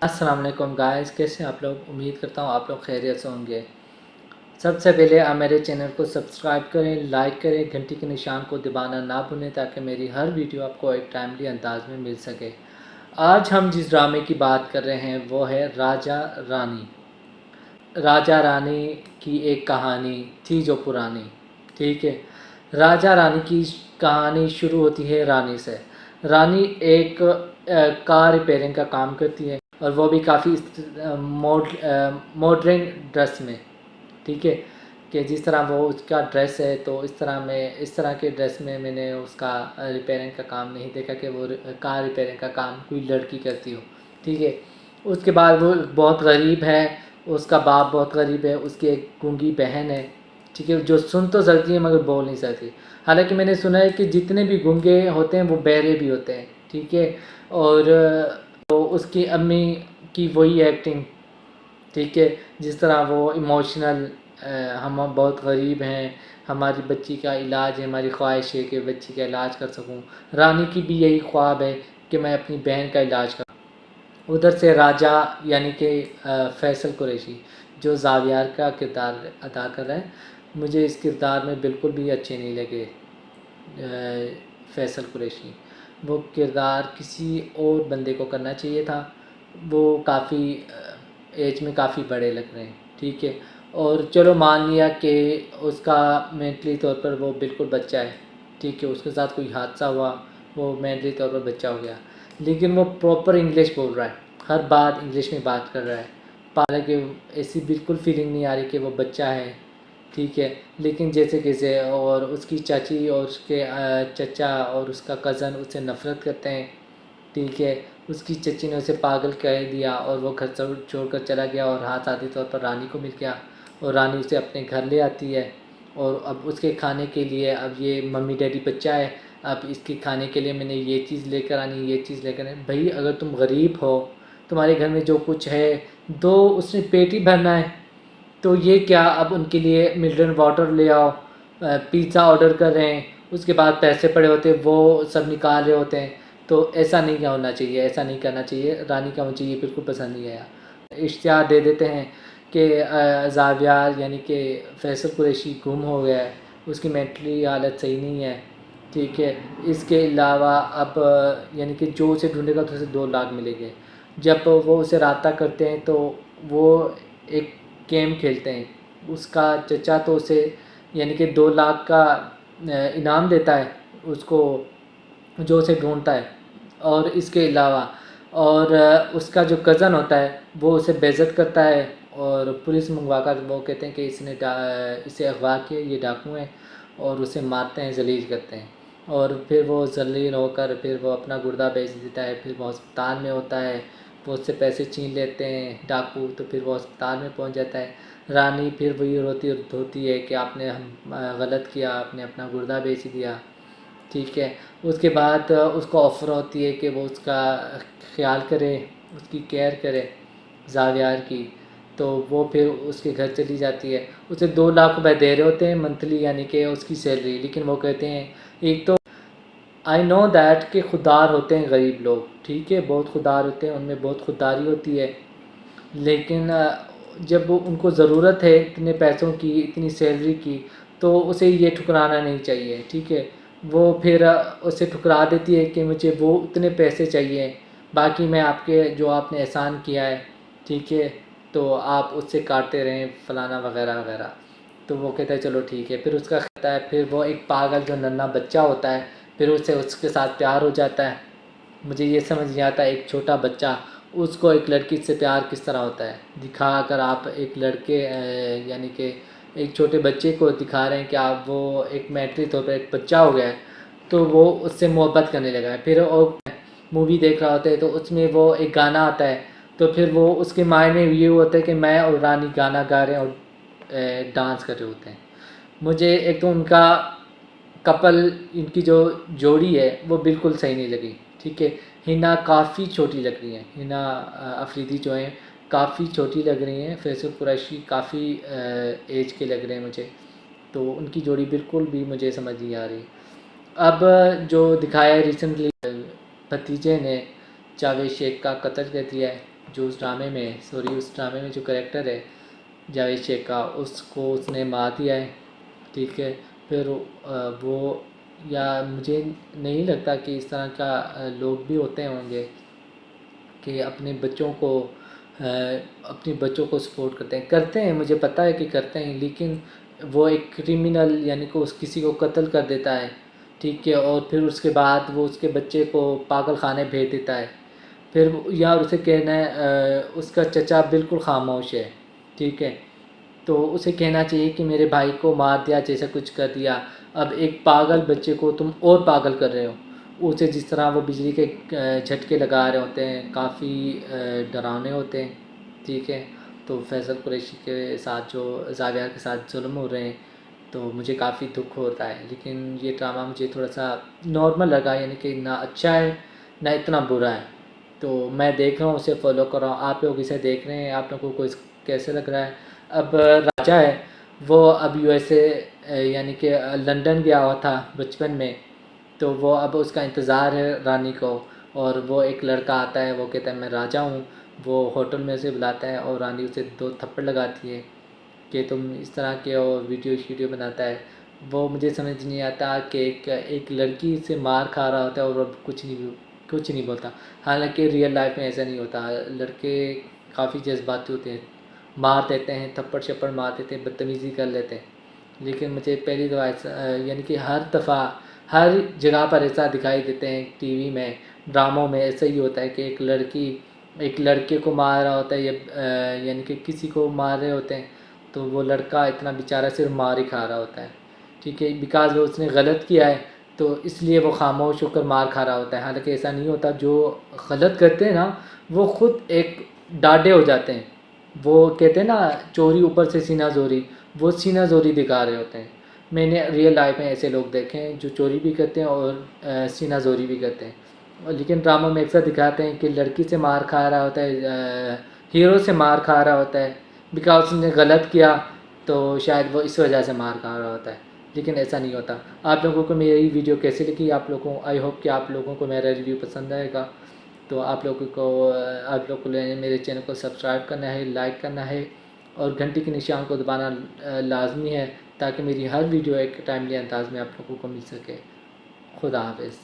السلام علیکم گائز، کیسے ہیں آپ لوگ؟ امید کرتا ہوں آپ لوگ خیریت سے ہوں گے۔ سب سے پہلے آپ میرے چینل کو سبسکرائب کریں، لائک کریں، گھنٹی کے نشان کو دبانا نہ بھولیں تاکہ میری ہر ویڈیو آپ کو ایک ٹائملی انداز میں مل سکے۔ آج ہم جس ڈرامے کی بات کر رہے ہیں وہ ہے راجہ رانی۔ راجہ رانی کی ایک کہانی تھی جو پرانی، ٹھیک ہے۔ راجہ رانی کی کہانی شروع ہوتی ہے رانی سے۔ رانی ایک کار ریپیئرنگ کا کام کرتی ہے، اور وہ بھی کافی ماڈرن ڈریس میں، ٹھیک ہے، کہ جس طرح وہ اس کا ڈریس ہے تو اس طرح کے ڈریس میں نے اس کا ریپیئرنگ کا کام نہیں دیکھا کہ وہ کار ریپیئرنگ کا کام کوئی لڑکی کرتی ہو، ٹھیک ہے۔ اس کے بعد وہ بہت غریب ہے، اس کا باپ بہت غریب ہے، اس کی ایک گونگی بہن ہے، ٹھیک ہے، جو سن تو سکتی ہے مگر بول نہیں سکتی۔ حالانکہ میں نے سنا ہے کہ جتنے بھی گونگے ہوتے ہیں وہ بہرے بھی ہوتے ہیں، ٹھیک ہے۔ اور تو اس کی امی کی وہی ایکٹنگ، ٹھیک ہے، جس طرح وہ ایموشنل، ہم بہت غریب ہیں، ہماری بچی کا علاج ہے، ہماری خواہش ہے کہ بچی کا علاج کر سکوں۔ رانی کی بھی یہی خواب ہے کہ میں اپنی بہن کا علاج کروں۔ ادھر سے راجہ یعنی کہ فیصل قریشی جو زاویار کا کردار ادا کر رہا ہے، مجھے اس کردار میں بالکل بھی اچھے نہیں لگے۔ فیصل قریشی وہ کردار کسی اور بندے کو کرنا چاہیے تھا، وہ کافی ایج میں کافی بڑے لگ رہے ہیں، ٹھیک ہے۔ اور چلو مان لیا کہ اس کا مینٹلی طور پر وہ بالکل بچہ ہے، ٹھیک ہے، اس کے ساتھ کوئی حادثہ ہوا، وہ مینٹلی طور پر بچہ ہو گیا، لیکن وہ پراپر انگلش بول رہا ہے، ہر بات انگلش میں بات کر رہا ہے، حالانکہ ایسی بالکل فیلنگ نہیں آ رہی کہ وہ بچہ ہے، ٹھیک ہے۔ لیکن جیسے کیسے، اور اس کی چاچی اور اس کے چچا اور اس کا کزن اس سے نفرت کرتے ہیں، ٹھیک ہے۔ اس کی چچی نے اسے پاگل کہہ دیا اور وہ گھر چھوڑ کر چلا گیا، اور ہاتھ آدھی طور پر رانی کو مل گیا، اور رانی اسے اپنے گھر لے آتی ہے، اور اب اس کے کھانے کے لیے، اب یہ ممی ڈیڈی بچہ ہے، اب اس کے کھانے کے لیے میں نے یہ چیز لے کر آنی، یہ چیز لے کر آنی۔ بھائی اگر تم غریب ہو، تمہارے گھر میں جو کچھ ہے دو، اس نے پیٹ ہی بھرنا ہے، تو یہ کیا اب ان کے لیے منرل واٹر لے آؤ، پیزا آرڈر کر رہے ہیں، اس کے بعد پیسے پڑے ہوتے ہیں وہ سب نکال رہے ہوتے ہیں، تو ایسا نہیں ہونا چاہیے، ایسا نہیں کرنا چاہیے۔ رانی کا مجھے یہ بالکل پسند نہیں آیا۔ اشتہار دے دیتے ہیں کہ زاویار یعنی کہ فیصل قریشی گم ہو گیا ہے، اس کی مینٹلی حالت صحیح نہیں ہے، ٹھیک ہے۔ اس کے علاوہ اب یعنی کہ جو اسے ڈھونڈے گا تو اسے 2 لاکھ ملیں گے۔ جب وہ اسے رابطہ کرتے ہیں تو وہ ایک گیم کھیلتے ہیں، اس کا چچا تو اسے یعنی کہ 2 لاکھ کا انعام دیتا ہے اس کو جو اسے ڈھونڈتا ہے، اور اس کے علاوہ اور اس کا جو کزن ہوتا ہے وہ اسے بے عزت کرتا ہے، اور پولیس منگوا کر وہ کہتے ہیں کہ اسے اغوا کیا، یہ ڈاکو ہیں، اور اسے مارتے ہیں، ذلیل کرتے ہیں، اور پھر وہ ذلیل ہو کر پھر وہ اپنا گردہ بیچ دیتا ہے، پھر وہ ہسپتال میں ہوتا ہے، وہ اس سے پیسے چھین لیتے ہیں ڈاکو، تو پھر وہ ہسپتال میں پہنچ جاتا ہے۔ رانی پھر وہی روتی دھوتی ہے کہ آپ نے غلط کیا، آپ نے اپنا گردہ بیچ دیا، ٹھیک ہے۔ اس کے بعد اس کو آفر ہوتی ہے کہ وہ اس کا خیال کرے، اس کی کیئر کرے زاویار کی، تو وہ پھر اس کے گھر چلی جاتی ہے۔ اسے 2 لاکھ روپے دے رہے ہوتے ہیں منتھلی یعنی کہ اس کی سیلری، لیکن وہ کہتے ہیں، ایک تو آئی نو دیٹ کہ خوددار ہوتے ہیں غریب لوگ، ٹھیک ہے، بہت خوددار ہوتے ہیں، ان میں بہت خودداری ہوتی ہے، لیکن جب ان کو ضرورت ہے اتنے پیسوں کی، اتنی سیلری کی، تو اسے یہ ٹھکرانا نہیں چاہیے، ٹھیک ہے۔ وہ پھر اسے ٹھکرا دیتی ہے کہ مجھے وہ اتنے پیسے چاہیے، باقی میں آپ کے جو آپ نے احسان کیا ہے، ٹھیک ہے، تو آپ اس سے کاٹتے رہیں فلانا وغیرہ وغیرہ، تو وہ کہتا ہے چلو ٹھیک ہے۔ پھر اس کا کہتا ہے، پھر وہ ایک پاگل جو ننھا بچہ ہوتا ہے پھر اس کے ساتھ پیار ہو جاتا ہے۔ مجھے یہ سمجھ نہیں آتا ایک چھوٹا بچہ اس کو ایک لڑکی سے پیار کس طرح ہوتا ہے، دکھا کر آپ ایک لڑکے یعنی کہ ایک چھوٹے بچے کو دکھا رہے ہیں کہ آپ وہ ایک میٹری طور پر ایک بچہ ہو گیا ہے، تو وہ اس سے محبت کرنے لگا ہے۔ پھر وہ مووی دیکھ رہا ہوتا ہے تو اس میں وہ ایک گانا آتا ہے، تو پھر وہ اس کے مائنڈ میں یہ ہوتا ہے کہ میں اور رانی گانا گا رہے ہیں اور ڈانس کر رہے ہوتے ہیں۔ مجھے ایک تو ان کا کپل، ان کی جو جوڑی ہے وہ بالکل صحیح نہیں لگی، ٹھیک ہے۔ ہنا کافی چھوٹی لگ رہی ہیں، ہنا افریدی جو ہیں کافی چھوٹی لگ رہی ہیں، فیصل قریشی کافی ایج کے لگ رہے ہیں مجھے، تو ان کی جوڑی بالکل بھی مجھے سمجھ نہیں آ رہی۔ اب جو دکھایا ہے ریسنٹلی، بھتیجے نے جاوید شیخ کا قتل کر دیا ہے، جو اس ڈرامے میں جو کریکٹر ہے جاوید شیخ کا، اس کو اس نے مار دیا ہے، ٹھیک ہے. پھر وہ، یا مجھے نہیں لگتا کہ اس طرح کا لوگ بھی ہوتے ہوں گے کہ اپنے بچوں کو سپورٹ کرتے ہیں، مجھے پتہ ہے کہ کرتے ہیں، لیکن وہ ایک کرمنل، یعنی کہ کسی کو قتل کر دیتا ہے، ٹھیک ہے، اور پھر اس کے بعد وہ اس کے بچے کو پاگل خانے بھیج دیتا ہے. پھر یا اسے کہنا ہے اس کا چچا بالکل خاموش ہے، ٹھیک ہے، تو اسے کہنا چاہیے کہ میرے بھائی کو مار دیا، جیسا کچھ کر دیا. اب ایک پاگل بچے کو تم اور پاگل کر رہے ہو، اسے جس طرح وہ بجلی کے جھٹکے لگا رہے ہوتے ہیں، کافی ڈراؤنے ہوتے ہیں، ٹھیک ہے. تو فیصل قریشی کے ساتھ جو زاویہ کے ساتھ ظلم ہو رہے ہیں، تو مجھے کافی دکھ ہوتا ہے. لیکن یہ ڈرامہ مجھے تھوڑا سا نارمل لگا، یعنی کہ نہ اچھا ہے نہ اتنا برا ہے. تو میں دیکھ رہا ہوں، اسے فالو کر رہا ہوں. آپ لوگ اسے دیکھ رہے ہیں، آپ لوگوں کو کیسے لگ رہا ہے؟ اب راجہ ہے، وہ اب یو ایس اے یعنی کہ لنڈن گیا ہوا تھا بچپن میں، تو وہ اب اس کا انتظار ہے رانی کو، اور وہ ایک لڑکا آتا ہے، وہ کہتا ہے میں راجہ ہوں، وہ ہوٹل میں اسے بلاتا ہے اور رانی اسے 2 تھپڑ لگاتی ہے کہ تم اس طرح کے ویڈیو بناتا ہے. وہ مجھے سمجھ نہیں آتا کہ ایک لڑکی سے مار کھا رہا ہوتا ہے اور وہ کچھ نہیں بولتا. حالانکہ ریئل لائف میں ایسا نہیں ہوتا، لڑکے کافی جذباتی ہوتے ہیں، مار دیتے ہیں، تھپڑ شپڑ مار دیتے ہیں، بدتمیزی کر لیتے ہیں. لیکن مجھے پہلی دفعہ یعنی کہ ہر دفعہ ہر جگہ پر ایسا دکھائی دیتے ہیں، ٹی وی میں، ڈراموں میں ایسا ہی ہوتا ہے کہ ایک لڑکی ایک لڑکے کو مار رہا ہوتا ہے، یا یعنی کہ کسی کو مار رہے ہوتے ہیں، تو وہ لڑکا اتنا بیچارہ صرف مار ہی کھا رہا ہوتا ہے، ٹھیک ہے، بیکاز وہ اس نے غلط کیا ہے، تو اس لیے وہ خاموش ہو کر مار کھا رہا ہوتا ہے. حالانکہ ایسا نہیں ہوتا، جو غلط کرتے ہیں نا وہ خود ایک ڈاڈے ہو جاتے ہیں. وہ کہتے ہیں نا چوری اوپر سے سینہ زوری، وہ سینہ زوری دکھا رہے ہوتے ہیں. میں نے ریئل لائف میں ایسے لوگ دیکھے ہیں جو چوری بھی کرتے ہیں اور سینہ زوری بھی کرتے ہیں. لیکن ڈراموں میں اکثر دکھاتے ہیں کہ لڑکی سے مار کھا رہا ہوتا ہے، ہیرو سے مار کھا رہا ہوتا ہے بیکاز اس نے غلط کیا، تو شاید وہ اس وجہ سے مار کھا رہا ہوتا ہے. لیکن ایسا نہیں ہوتا. آپ لوگوں کو میری ویڈیو کیسی لگی؟ آئی ہوپ کہ آپ لوگوں کو میرا ریویو پسند آئے گا. تو آپ لوگوں کو میرے چینل کو سبسکرائب کرنا ہے، لائک کرنا ہے، اور گھنٹی کے نشان کو دبانا لازمی ہے، تاکہ میری ہر ویڈیو ایک ٹائملی انداز میں آپ لوگوں کو مل سکے. خدا حافظ.